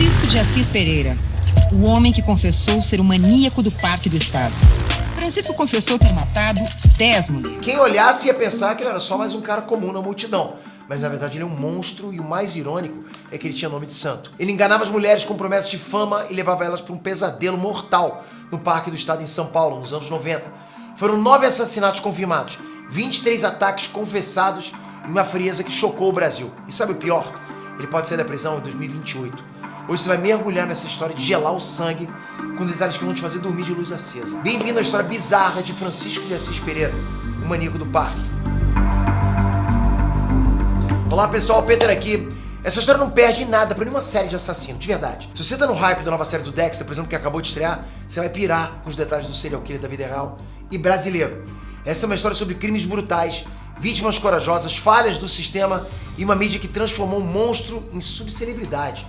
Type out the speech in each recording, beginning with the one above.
Francisco de Assis Pereira, o homem que confessou ser o maníaco do Parque do Estado. Francisco confessou ter matado 10 mulheres. Quem olhasse ia pensar que ele era só mais um cara comum na multidão. Mas na verdade ele é um monstro, e o mais irônico é que ele tinha nome de santo. Ele enganava as mulheres com promessas de fama e levava elas para um pesadelo mortal no Parque do Estado em São Paulo, nos anos 90. Foram 9 assassinatos confirmados, 23 ataques confessados e uma frieza que chocou o Brasil. E sabe o pior? Ele pode sair da prisão em 2028. Hoje você vai mergulhar nessa história de gelar o sangue com detalhes que vão te fazer dormir de luz acesa. Bem-vindo à história bizarra de Francisco de Assis Pereira, o maníaco do parque. Olá pessoal, Peter aqui. Essa história não perde nada pra nenhuma série de assassino, de verdade. Se você tá no hype da nova série do Dexter, por exemplo, que acabou de estrear, você vai pirar com os detalhes do serial killer da vida real e brasileiro. Essa é uma história sobre crimes brutais, vítimas corajosas, falhas do sistema e uma mídia que transformou um monstro em subcelebridade.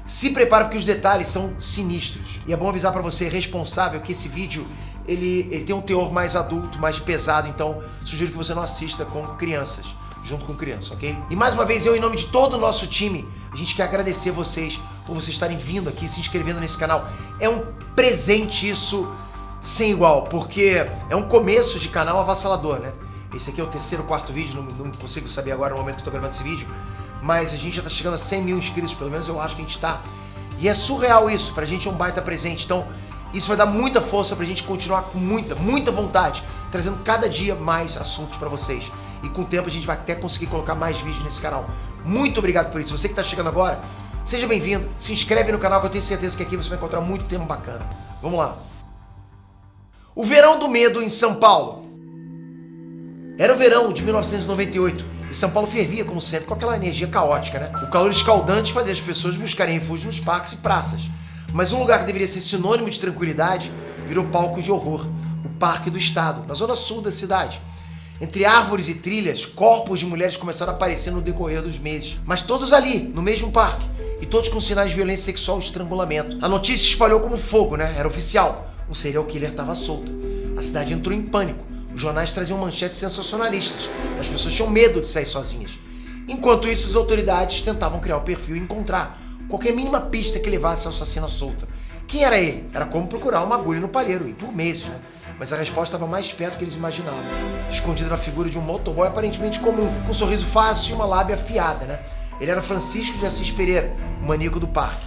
Se prepara porque os detalhes são sinistros. E é bom avisar pra você, responsável, que esse vídeo ele tem um teor mais adulto, mais pesado, então sugiro que você não assista com crianças. Junto com criança, ok? E mais uma vez, eu, em nome de todo o nosso time, a gente quer agradecer vocês por vocês estarem vindo aqui, se inscrevendo nesse canal. É um presente isso sem igual, porque é um começo de canal avassalador, né? Esse aqui é o terceiro ou quarto vídeo, não consigo saber agora no momento que eu tô gravando esse vídeo, mas a gente já tá chegando a 100 mil inscritos, pelo menos eu acho que a gente tá. E é surreal isso, pra gente é um baita presente, então isso vai dar muita força pra gente continuar com muita vontade, trazendo cada dia mais assuntos pra vocês. E com o tempo a gente vai até conseguir colocar mais vídeos nesse canal. Muito obrigado por isso. Você que está chegando agora, seja bem-vindo. Se inscreve no canal que eu tenho certeza que aqui você vai encontrar muito tema bacana. Vamos lá. O verão do medo em São Paulo. Era o verão de 1998 e São Paulo fervia, como sempre, com aquela energia caótica, né? O calor escaldante fazia as pessoas buscarem refúgio nos parques e praças. Mas um lugar que deveria ser sinônimo de tranquilidade virou palco de horror. O Parque do Estado, na zona sul da cidade. Entre árvores e trilhas, corpos de mulheres começaram a aparecer no decorrer dos meses. Mas todos ali, no mesmo parque, e todos com sinais de violência sexual e estrangulamento. A notícia se espalhou como fogo, né? Era oficial. Um serial killer estava solto. A cidade entrou em pânico. Os jornais traziam manchetes sensacionalistas. As pessoas tinham medo de sair sozinhas. Enquanto isso, as autoridades tentavam criar o perfil e encontrar qualquer mínima pista que levasse ao assassino à solta. Quem era ele? Era como procurar uma agulha no palheiro, e por meses, né? Mas a resposta estava mais perto do que eles imaginavam. Escondido na figura de um motoboy aparentemente comum, com um sorriso fácil e uma lábia afiada, né? Ele era Francisco de Assis Pereira, o maníaco do parque.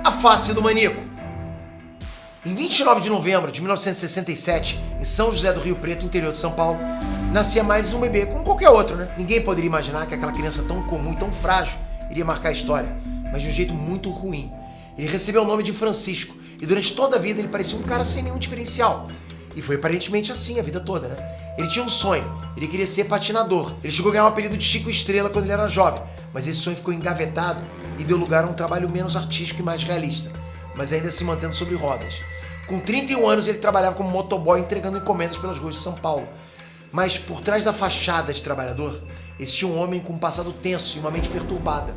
A face do maníaco. Em 29 de novembro de 1967, em São José do Rio Preto, interior de São Paulo, nascia mais um bebê, como qualquer outro, né? Ninguém poderia imaginar que aquela criança tão comum e tão frágil iria marcar a história, mas de um jeito muito ruim. Ele recebeu o nome de Francisco, e durante toda a vida ele parecia um cara sem nenhum diferencial. E foi aparentemente assim a vida toda, né? Ele tinha um sonho, ele queria ser patinador. Ele chegou a ganhar o apelido de Chico Estrela quando ele era jovem, mas esse sonho ficou engavetado e deu lugar a um trabalho menos artístico e mais realista, mas ainda se mantendo sobre rodas. Com 31 anos ele trabalhava como motoboy entregando encomendas pelas ruas de São Paulo. Mas por trás da fachada de trabalhador, existia um homem com um passado tenso e uma mente perturbada.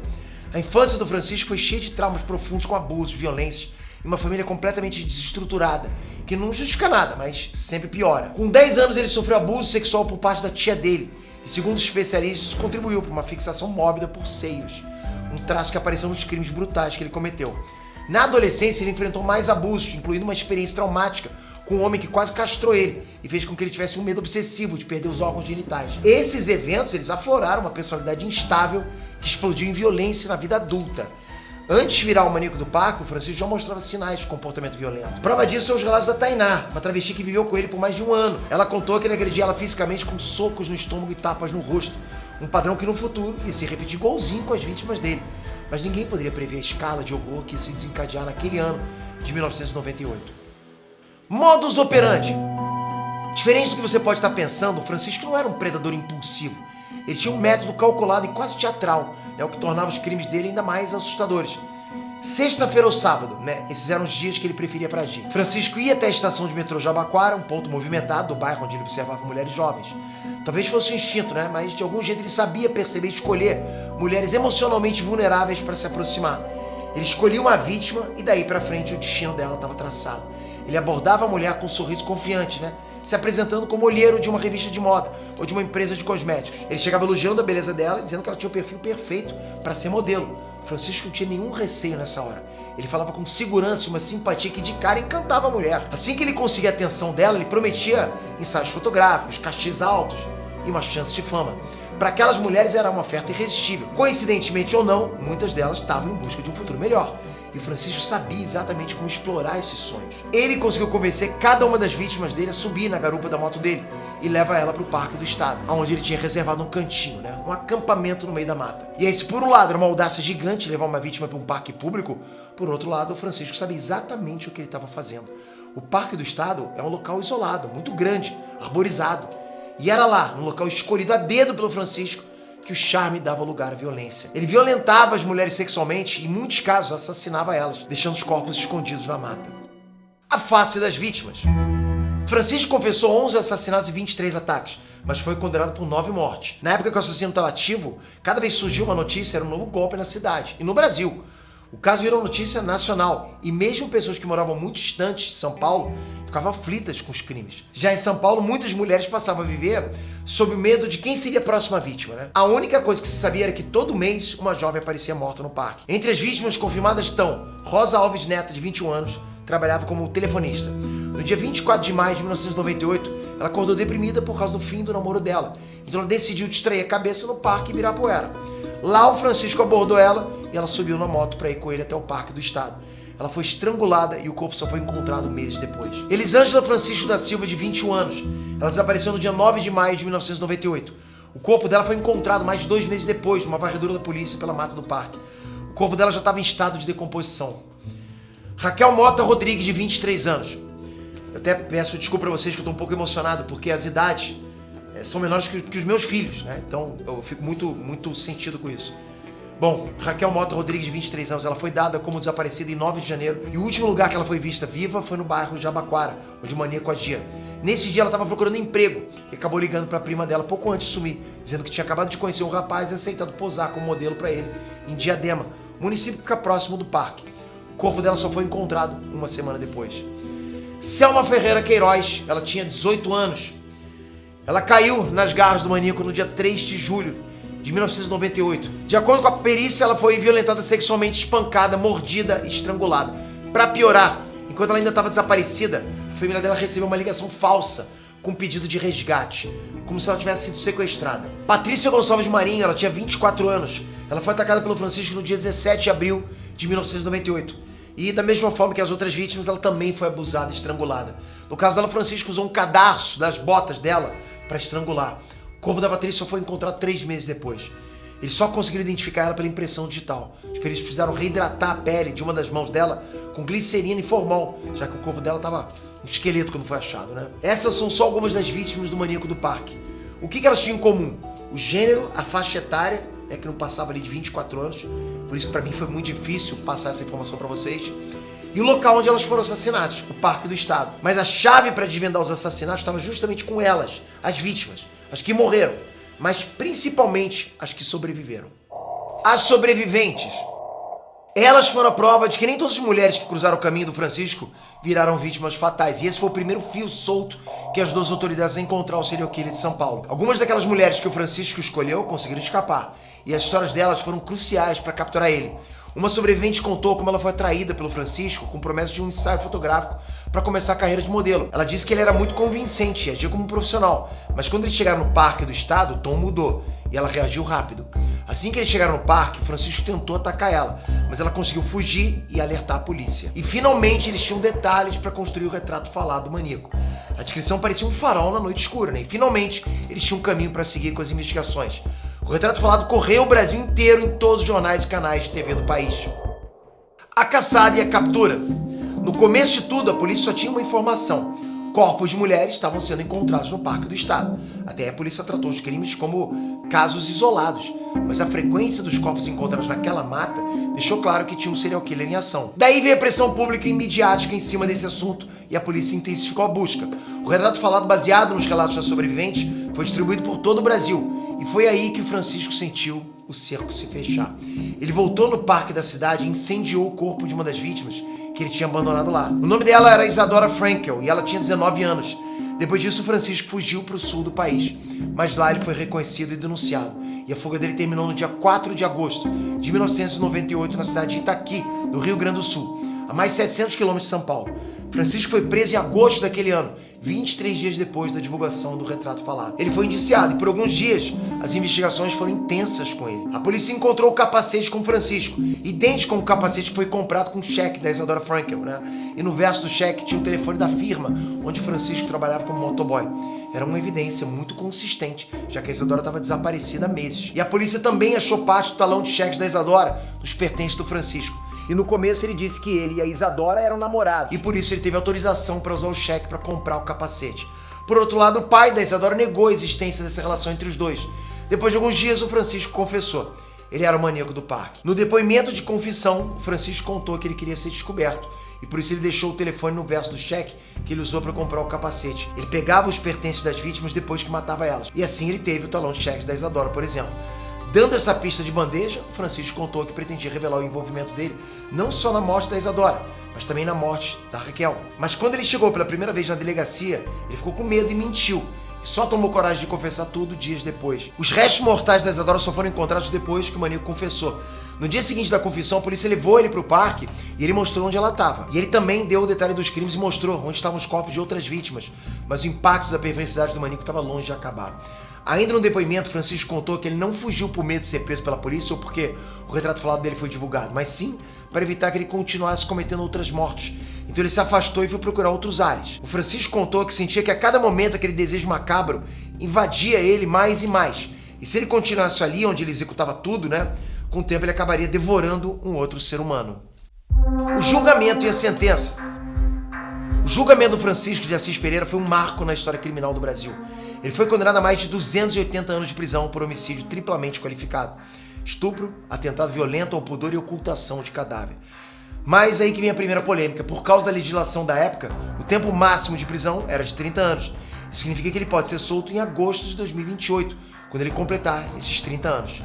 A infância do Francisco foi cheia de traumas profundos com abusos, violências e uma família completamente desestruturada, que não justifica nada, mas sempre piora. Com 10 anos ele sofreu abuso sexual por parte da tia dele e, segundo os especialistas, isso contribuiu para uma fixação mórbida por seios, um traço que apareceu nos crimes brutais que ele cometeu. Na adolescência ele enfrentou mais abusos, incluindo uma experiência traumática com um homem que quase castrou ele e fez com que ele tivesse um medo obsessivo de perder os órgãos genitais. Esses eventos eles afloraram uma personalidade instável que explodiu em violência na vida adulta. Antes de virar o maníaco do parque, o Francisco já mostrava sinais de comportamento violento. Prova disso são os relatos da Tainá, uma travesti que viveu com ele por mais de um ano. Ela contou que ele agredia ela fisicamente com socos no estômago e tapas no rosto, um padrão que no futuro ia se repetir igualzinho com as vítimas dele. Mas ninguém poderia prever a escala de horror que ia se desencadear naquele ano de 1998. Modus operandi. Diferente do que você pode estar pensando, o Francisco não era um predador impulsivo. Ele tinha um método calculado e quase teatral, né, o que tornava os crimes dele ainda mais assustadores. Sexta-feira ou sábado, né, esses eram os dias que ele preferia para agir. Francisco ia até a estação de metrô Jabaquara, um ponto movimentado do bairro onde ele observava mulheres jovens. Talvez fosse um instinto, né, mas de algum jeito ele sabia perceber e escolher mulheres emocionalmente vulneráveis para se aproximar. Ele escolhia uma vítima e daí para frente o destino dela estava traçado. Ele abordava a mulher com um sorriso confiante, né? Se apresentando como olheiro de uma revista de moda ou de uma empresa de cosméticos. Ele chegava elogiando a beleza dela, dizendo que ela tinha o perfil perfeito para ser modelo. Francisco não tinha nenhum receio nessa hora. Ele falava com segurança e uma simpatia que de cara encantava a mulher. Assim que ele conseguia a atenção dela, ele prometia ensaios fotográficos, cachês altos e uma chance de fama. Para aquelas mulheres era uma oferta irresistível. Coincidentemente ou não, muitas delas estavam em busca de um futuro melhor. E o Francisco sabia exatamente como explorar esses sonhos. Ele conseguiu convencer cada uma das vítimas dele a subir na garupa da moto dele e leva ela para o Parque do Estado, onde ele tinha reservado um cantinho, um acampamento no meio da mata. E aí, se por um lado era uma audácia gigante levar uma vítima para um parque público, por outro lado, o Francisco sabia exatamente o que ele estava fazendo. O Parque do Estado é um local isolado, muito grande, arborizado. E era lá, no local escolhido a dedo pelo Francisco, que o charme dava lugar à violência. Ele violentava as mulheres sexualmente e, em muitos casos, assassinava elas, deixando os corpos escondidos na mata. A face das vítimas. Francisco confessou 11 assassinatos e 23 ataques, mas foi condenado por 9 mortes. Na época que o assassino estava ativo, cada vez surgiu uma notícia, era um novo golpe na cidade. E no Brasil, o caso virou notícia nacional, e mesmo pessoas que moravam muito distantes de São Paulo ficavam aflitas com os crimes. Já em São Paulo, muitas mulheres passavam a viver sob o medo de quem seria a próxima vítima, A única coisa que se sabia era que todo mês uma jovem aparecia morta no parque. Entre as vítimas confirmadas estão Rosa Alves Neto, de 21 anos, trabalhava como telefonista. No dia 24 de maio de 1998, ela acordou deprimida por causa do fim do namoro dela. Então ela decidiu distrair a cabeça no parque Ibirapuera. Lá o Francisco abordou ela e ela subiu na moto para ir com ele até o Parque do Estado. Ela foi estrangulada e o corpo só foi encontrado meses depois. Elisângela Francisco da Silva, de 21 anos. Ela desapareceu no dia 9 de maio de 1998. O corpo dela foi encontrado mais de 2 meses depois, numa varredura da polícia pela mata do parque. O corpo dela já estava em estado de decomposição. Raquel Mota Rodrigues, de 23 anos. Eu até peço desculpa para vocês que eu estou um pouco emocionado, porque as idades são menores que os meus filhos, Então eu fico muito sentido com isso. Bom, Raquel Mota Rodrigues, de 23 anos, ela foi dada como desaparecida em 9 de janeiro e o último lugar que ela foi vista viva foi no bairro de Jabaquara, onde o maníaco agia. Nesse dia ela estava procurando emprego e acabou ligando para a prima dela pouco antes de sumir, dizendo que tinha acabado de conhecer um rapaz e aceitado posar como modelo para ele em Diadema, município que fica próximo do parque. O corpo dela só foi encontrado uma semana depois. Selma Ferreira Queiroz, ela tinha 18 anos. Ela caiu nas garras do maníaco no dia 3 de julho de 1998. De acordo com a perícia, ela foi violentada sexualmente, espancada, mordida e estrangulada. Para piorar, enquanto ela ainda estava desaparecida, a família dela recebeu uma ligação falsa com pedido de resgate, como se ela tivesse sido sequestrada. Patrícia Gonçalves Marinho, ela tinha 24 anos. Ela foi atacada pelo Francisco no dia 17 de abril de 1998. E da mesma forma que as outras vítimas, ela também foi abusada e estrangulada. No caso dela, Francisco usou um cadarço das botas dela para estrangular. O corpo da Patrícia só foi encontrado 3 meses depois. Eles só conseguiram identificar ela pela impressão digital. Os peritos precisaram reidratar a pele de uma das mãos dela com glicerina e formol, já que o corpo dela estava um esqueleto quando foi achado, Essas são só algumas das vítimas do maníaco do parque. O que elas tinham em comum? O gênero, a faixa etária, que não passava ali de 24 anos, por isso que para mim foi muito difícil passar essa informação para vocês, e o local onde elas foram assassinadas, o Parque do Estado. Mas a chave para desvendar os assassinatos estava justamente com elas, as vítimas, as que morreram, mas principalmente as que sobreviveram. As sobreviventes. Elas foram a prova de que nem todas as mulheres que cruzaram o caminho do Francisco viraram vítimas fatais. E esse foi o primeiro fio solto que ajudou as autoridades a encontrar o serial killer de São Paulo. Algumas daquelas mulheres que o Francisco escolheu conseguiram escapar. E as histórias delas foram cruciais para capturar ele. Uma sobrevivente contou como ela foi atraída pelo Francisco com promessa de um ensaio fotográfico para começar a carreira de modelo. Ela disse que ele era muito convincente e agia como um profissional, mas quando eles chegaram no Parque do Estado, o tom mudou e ela reagiu rápido. Assim que eles chegaram no parque, o Francisco tentou atacar ela, mas ela conseguiu fugir e alertar a polícia. E finalmente eles tinham detalhes para construir o retrato falado do maníaco. A descrição parecia um farol na noite escura, E finalmente eles tinham um caminho para seguir com as investigações. O retrato falado correu o Brasil inteiro em todos os jornais e canais de TV do país. A caçada e a captura. No começo de tudo, a polícia só tinha uma informação. Corpos de mulheres estavam sendo encontrados no Parque do Estado. Até aí a polícia tratou os crimes como casos isolados. Mas a frequência dos corpos encontrados naquela mata deixou claro que tinha um serial killer em ação. Daí veio a pressão pública e midiática em cima desse assunto e a polícia intensificou a busca. O retrato falado, baseado nos relatos da sobrevivente, foi distribuído por todo o Brasil. E foi aí que o Francisco sentiu o cerco se fechar. Ele voltou no parque da cidade e incendiou o corpo de uma das vítimas que ele tinha abandonado lá. O nome dela era Isadora Frankel e ela tinha 19 anos. Depois disso, o Francisco fugiu para o sul do país, mas lá ele foi reconhecido e denunciado. e a fuga dele terminou no dia 4 de agosto de 1998 na cidade de Itaqui, no Rio Grande do Sul, a mais de 700 quilômetros de São Paulo. Francisco foi preso em agosto daquele ano, 23 dias depois da divulgação do retrato falado. Ele foi indiciado e por alguns dias as investigações foram intensas com ele. A polícia encontrou o capacete com Francisco, idêntico com o capacete que foi comprado com cheque da Isadora Frankel, né? E no verso do cheque tinha o telefone da firma onde Francisco trabalhava como motoboy. Era uma evidência muito consistente, já que a Isadora estava desaparecida há meses. E a polícia também achou parte do talão de cheques da Isadora nos pertences do Francisco. E no começo ele disse que ele e a Isadora eram namorados, e por isso ele teve autorização para usar o cheque para comprar o capacete. Por outro lado, o pai da Isadora negou a existência dessa relação entre os dois. Depois de alguns dias, o Francisco confessou. Ele era o maníaco do parque. No depoimento de confissão, o Francisco contou que ele queria ser descoberto, e por isso ele deixou o telefone no verso do cheque que ele usou para comprar o capacete. Ele pegava os pertences das vítimas depois que matava elas. E assim ele teve o talão de cheques da Isadora, por exemplo. Dando essa pista de bandeja, Francisco contou que pretendia revelar o envolvimento dele não só na morte da Isadora, mas também na morte da Raquel. Mas quando ele chegou pela primeira vez na delegacia, ele ficou com medo e mentiu. E só tomou coragem de confessar tudo dias depois. Os restos mortais da Isadora só foram encontrados depois que o maníaco confessou. No dia seguinte da confissão, a polícia levou ele para o parque e ele mostrou onde ela estava. E ele também deu o detalhe dos crimes e mostrou onde estavam os corpos de outras vítimas. Mas o impacto da perversidade do maníaco estava longe de acabar. Ainda no depoimento, Francisco contou que ele não fugiu por medo de ser preso pela polícia ou porque o retrato falado dele foi divulgado, mas sim para evitar que ele continuasse cometendo outras mortes. Então ele se afastou e foi procurar outros ares. O Francisco contou que sentia que a cada momento aquele desejo macabro invadia ele mais e mais. E se ele continuasse ali onde ele executava tudo, né, com o tempo ele acabaria devorando um outro ser humano. O julgamento e a sentença. O julgamento do Francisco de Assis Pereira foi um marco na história criminal do Brasil. Ele foi condenado a mais de 280 anos de prisão por homicídio triplamente qualificado: estupro, atentado violento ao pudor e ocultação de cadáver. Mas aí que vem a primeira polêmica. Por causa da legislação da época, o tempo máximo de prisão era de 30 anos. Isso significa que ele pode ser solto em agosto de 2028, quando ele completar esses 30 anos.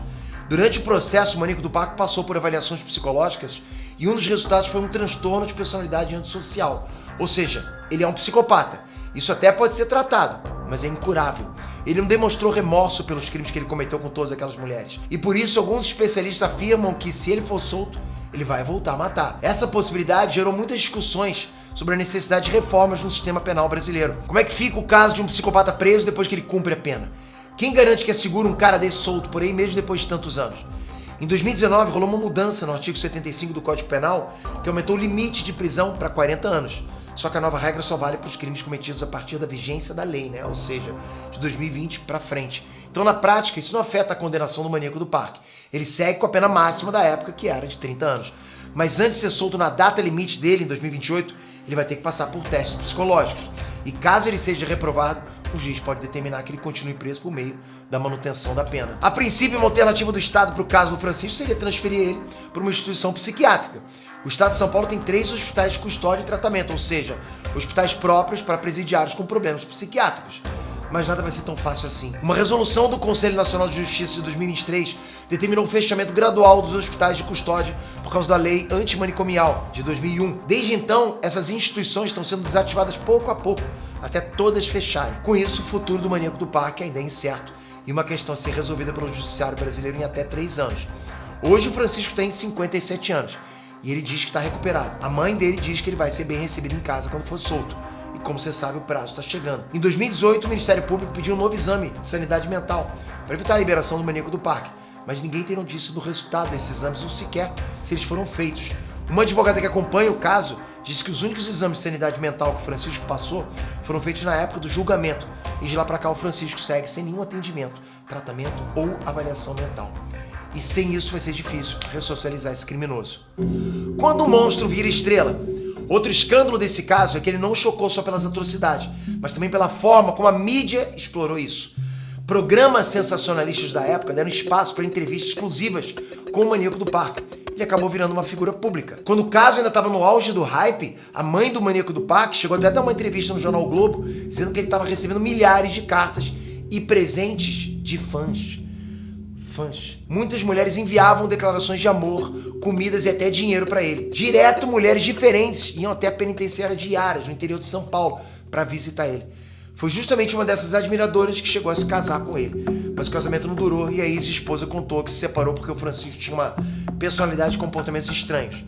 Durante o processo, o maníaco do parque passou por avaliações psicológicas e um dos resultados foi um transtorno de personalidade antissocial. Ou seja, ele é um psicopata. Isso até pode ser tratado, mas é incurável. Ele não demonstrou remorso pelos crimes que ele cometeu com todas aquelas mulheres. E por isso, alguns especialistas afirmam que se ele for solto, ele vai voltar a matar. Essa possibilidade gerou muitas discussões sobre a necessidade de reformas no sistema penal brasileiro. Como é que fica o caso de um psicopata preso depois que ele cumpre a pena? Quem garante que é seguro um cara desse solto por aí mesmo depois de tantos anos? Em 2019, rolou uma mudança no artigo 75 do Código Penal que aumentou o limite de prisão para 40 anos. Só que a nova regra só vale para os crimes cometidos a partir da vigência da lei, né? Ou seja, de 2020 para frente. Então, na prática, isso não afeta a condenação do maníaco do parque. Ele segue com a pena máxima da época, que era de 30 anos. Mas antes de ser solto na data limite dele, em 2028, ele vai ter que passar por testes psicológicos. E caso ele seja reprovado, o juiz pode determinar que ele continue preso por meio da manutenção da pena. A princípio, uma alternativa do Estado para o caso do Francisco seria transferir ele para uma instituição psiquiátrica. O Estado de São Paulo tem 3 hospitais de custódia e tratamento, ou seja, hospitais próprios para presidiários com problemas psiquiátricos. Mas nada vai ser tão fácil assim. Uma resolução do Conselho Nacional de Justiça de 2023 determinou o fechamento gradual dos hospitais de custódia por causa da lei antimanicomial de 2001. Desde então, essas instituições estão sendo desativadas pouco a pouco, até todas fecharem. Com isso, o futuro do maníaco do parque ainda é incerto e uma questão a ser resolvida pelo judiciário brasileiro em até 3 anos. Hoje o Francisco tem 57 anos. E ele diz que está recuperado. A mãe dele diz que ele vai ser bem recebido em casa quando for solto. E como você sabe, o prazo está chegando. Em 2018, o Ministério Público pediu um novo exame de sanidade mental para evitar a liberação do maníaco do parque. Mas ninguém tem notícia do resultado desses exames ou sequer se eles foram feitos. Uma advogada que acompanha o caso disse que os únicos exames de sanidade mental que o Francisco passou foram feitos na época do julgamento. E de lá para cá o Francisco segue sem nenhum atendimento, tratamento ou avaliação mental. E sem isso vai ser difícil ressocializar esse criminoso. Quando o monstro vira estrela? Outro escândalo desse caso é que ele não chocou só pelas atrocidades, mas também pela forma como a mídia explorou isso. Programas sensacionalistas da época deram espaço para entrevistas exclusivas com o maníaco do parque. Ele acabou virando uma figura pública. Quando o caso ainda estava no auge do hype, a mãe do maníaco do parque chegou até a dar uma entrevista no Jornal Globo, dizendo que ele estava recebendo milhares de cartas e presentes de fãs. Muitas mulheres enviavam declarações de amor, comidas e até dinheiro para ele. Direto, mulheres diferentes iam até a penitenciária de Iaras, no interior de São Paulo, para visitar ele. foi justamente uma dessas admiradoras que chegou a se casar com ele. Mas o casamento não durou e a ex-esposa contou que se separou porque o Francisco tinha uma personalidade e comportamentos estranhos.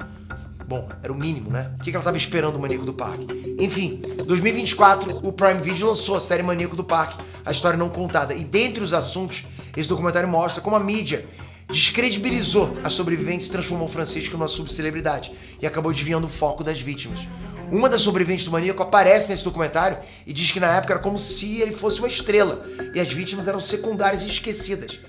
Bom, era o mínimo, né? O que ela estava esperando do Maníaco do Parque? Enfim, em 2024, o Prime Video lançou a série Maníaco do Parque, a história não contada. E dentre os assuntos, esse documentário mostra como a mídia descredibilizou as sobreviventes e transformou o Francisco numa subcelebridade e acabou desviando o foco das vítimas. Uma das sobreviventes do Maníaco aparece nesse documentário e diz que na época era como se ele fosse uma estrela e as vítimas eram secundárias e esquecidas.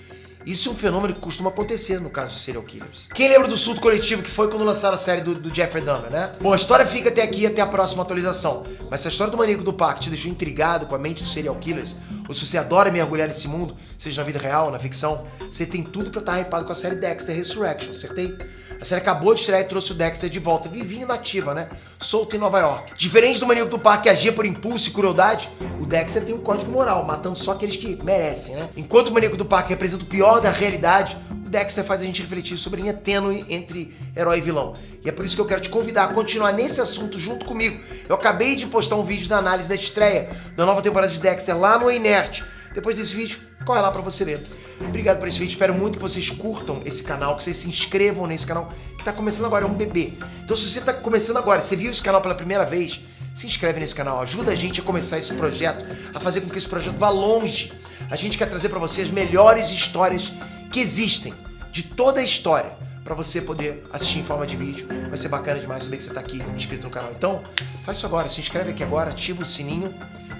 Isso é um fenômeno que costuma acontecer no caso de serial killers. Quem lembra do surto coletivo que foi quando lançaram a série do Jeffrey Dahmer, né? Bom, a história fica até aqui, até a próxima atualização. Mas se a história do Maníaco do Parque te deixou intrigado com a mente dos serial killers, ou se você adora mergulhar nesse mundo, seja na vida real ou na ficção, você tem tudo pra estar hypado com a série Dexter Resurrection, acertei? A série acabou de estrear e trouxe o Dexter de volta, vivinho nativa, né? Solto em Nova York. Diferente do Maníaco do Parque que agia por impulso e crueldade, o Dexter tem um código moral, matando só aqueles que merecem, né? Enquanto o Maníaco do Parque representa o pior da realidade, o Dexter faz a gente refletir sobre a linha tênue entre herói e vilão. E é por isso que eu quero te convidar a continuar nesse assunto junto comigo. Eu acabei de postar um vídeo da análise da estreia da nova temporada de Dexter lá no Inert. Depois desse vídeo, corre lá pra você ver. Obrigado por esse vídeo, espero muito que vocês curtam esse canal, que vocês se inscrevam nesse canal, que tá começando agora, é um bebê. Então se você tá começando agora, você viu esse canal pela primeira vez, se inscreve nesse canal, ajuda a gente a começar esse projeto, a fazer com que esse projeto vá longe. A gente quer trazer pra você as melhores histórias que existem, de toda a história, pra você poder assistir em forma de vídeo. Vai ser bacana demais saber que você tá aqui inscrito no canal. Então, faz isso agora, se inscreve aqui agora, ativa o sininho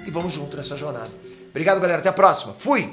e vamos junto nessa jornada. Obrigado, galera, até a próxima. Fui!